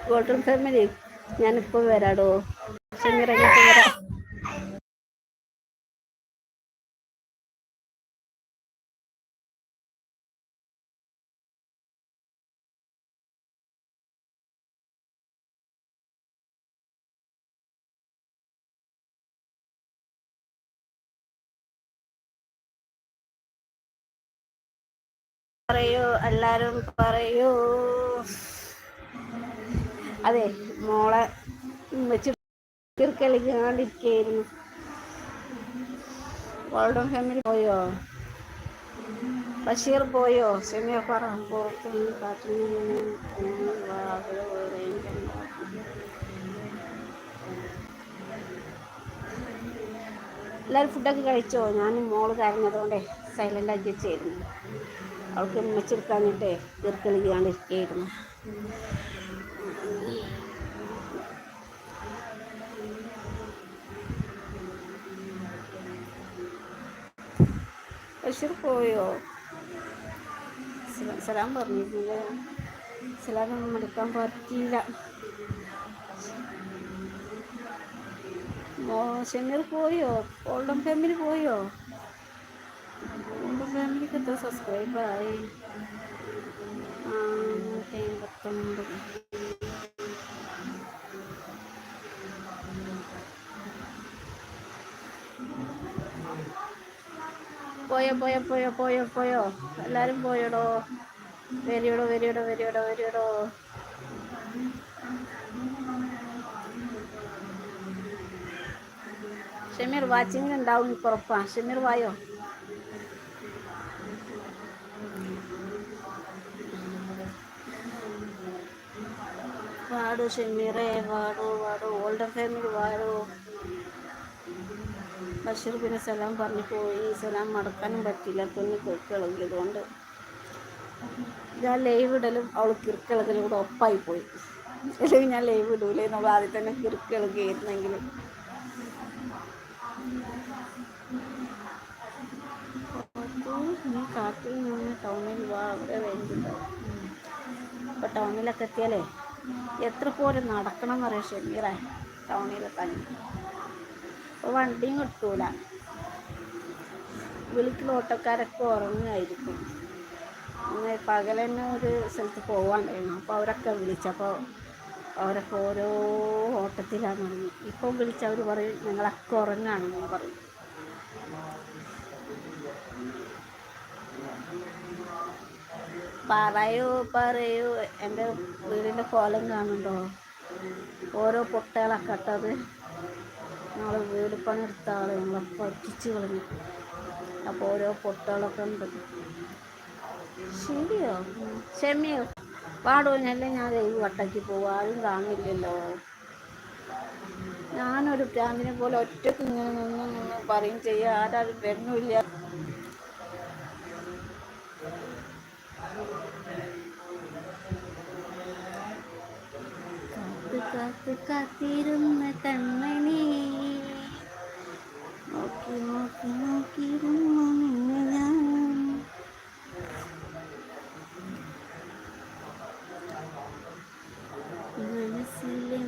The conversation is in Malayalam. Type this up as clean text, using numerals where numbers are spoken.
ഗോൾഡൻ ഫാമിലി ഞാനിപ്പോൾ വരാടോ. ഷമീറങ്ങിട്ട് വരാം. പറയൂ, എല്ലാരും പറയൂ. അതെ, മോളെ വെച്ച് കളിക്കാണ്ടിരിക്കായിരുന്നു. ഗോൾഡൻ ഫാമിലി പോയോ? ബഷീർ പോയോ? ഷമീർ പറ. പുറത്തുനിന്ന് കാറ്റുനിന്ന് എല്ലാവരും ഫുഡൊക്കെ കഴിച്ചോ? ഞാൻ മോള് കരഞ്ഞതുകൊണ്ടേ സൈലൻ്റ് ആക്കി വെച്ചായിരുന്നു. അവൾക്ക് ഉമ്മച്ചെടുക്കാഞ്ഞിട്ടേ തീർക്കളിക്കാണ്ടിരിക്കുകയായിരുന്നു. ബഷീർ പോയോ? സലാം പറഞ്ഞിരുന്നില്ലേ? സലാമൊന്നും എടുക്കാൻ പറ്റിയില്ല. ഷമീർ പോയോ? ഗോൾഡൻ ഫാമിലി പോയോ? ഗോൾഡൻ ഫാമിലിക്ക് എത്ര സബ്സ്ക്രൈബറായി? 189. പോയോ പോയോ പോയോ പോയോ പോയോ? എല്ലാവരും പോയോടോ. വരിയോടോ വരിയോടോ വരിയോടോ വരിയോടോ. ഷമീർ വാച്ചിങ് ഉണ്ടാവും ഉറപ്പാ. ഷമീർ വായോ. വാടോ ഷമീറേ, വാടോ വാടോ. ഗോൾഡൻ ഫാമിലി വാടോ. ബഷീർ പിന്നെ സലാം പറഞ്ഞു പോയി. സലാം മടക്കാനും പറ്റില്ല, പിന്നെ കിറുക്കിളകിയതുകൊണ്ട്. ഞാൻ ലൈവ് ഇടലും അവൾ കിറുക്കിളകലും കൂടെ ഒപ്പായി പോയി. അല്ലെങ്കിൽ ഞാൻ ലൈവ് ഇടൂലേ എന്നുള്ള ആദ്യം തന്നെ കിറുക്കിളകിയായിരുന്നെങ്കിൽ. നീ കാട്ടിൽ നിന്ന് ടൗണിൽ വാ, അവിടെ റേഞ്ചുണ്ടാവും. ഇപ്പോൾ ടൗണിലൊക്കെ എത്തിയാലേ എത്ര പോലെ നടക്കണം എന്നറിയാം ഷമീറേ ടൗണിലെത്താൻ. ഇപ്പോൾ വണ്ടിയും കിട്ടൂല. വീട്ടിൽ ഓട്ടോക്കാരൊക്കെ ഉറങ്ങുമായിരിക്കും. അങ്ങനെ പകൽ തന്നെ ഒരു സ്ഥലത്ത് പോകാണ്ടായിരുന്നു. അപ്പോൾ അവരൊക്കെ വിളിച്ചപ്പോൾ അവരൊക്കെ ഓരോ ഓട്ടത്തിലാണ് ഉറങ്ങി. ഇപ്പം വിളിച്ചവർ പറയും ഞങ്ങളൊക്കെ ഉറങ്ങാണെന്ന് പറയും. പറയൂ പറയൂ. എൻ്റെ വീടിൻ്റെ കോലം കാണുന്നുണ്ടോ? ഓരോ പൊട്ടകളൊക്കെ ഇട്ടത്. ഞങ്ങൾ വീട് പണിയെടുത്ത ആൾ ഞങ്ങളെ പറ്റിച്ച് കളഞ്ഞു. അപ്പോൾ ഓരോ പൊട്ടകളൊക്കെ ഉണ്ട്. ശരിയോ? ഷമീർ പാടോ. നല്ല ഞാൻ ദൈവം വട്ടാക്കി പോവും. ആരും കാണില്ലല്ലോ. ഞാനൊരു പ്രാന്തിനെ പോലെ ഒറ്റക്ക് ഇങ്ങനെ നിന്ന് പറയും ചെയ്യുക. ആരും വരുന്നില്ല. കാത്തു കാത്തിരുന്ന കണ്ണനെ നോക്കി നോക്കി നോക്കിയിരുന്നു നിന്നെ ഞാൻ. മനസ്സിലെ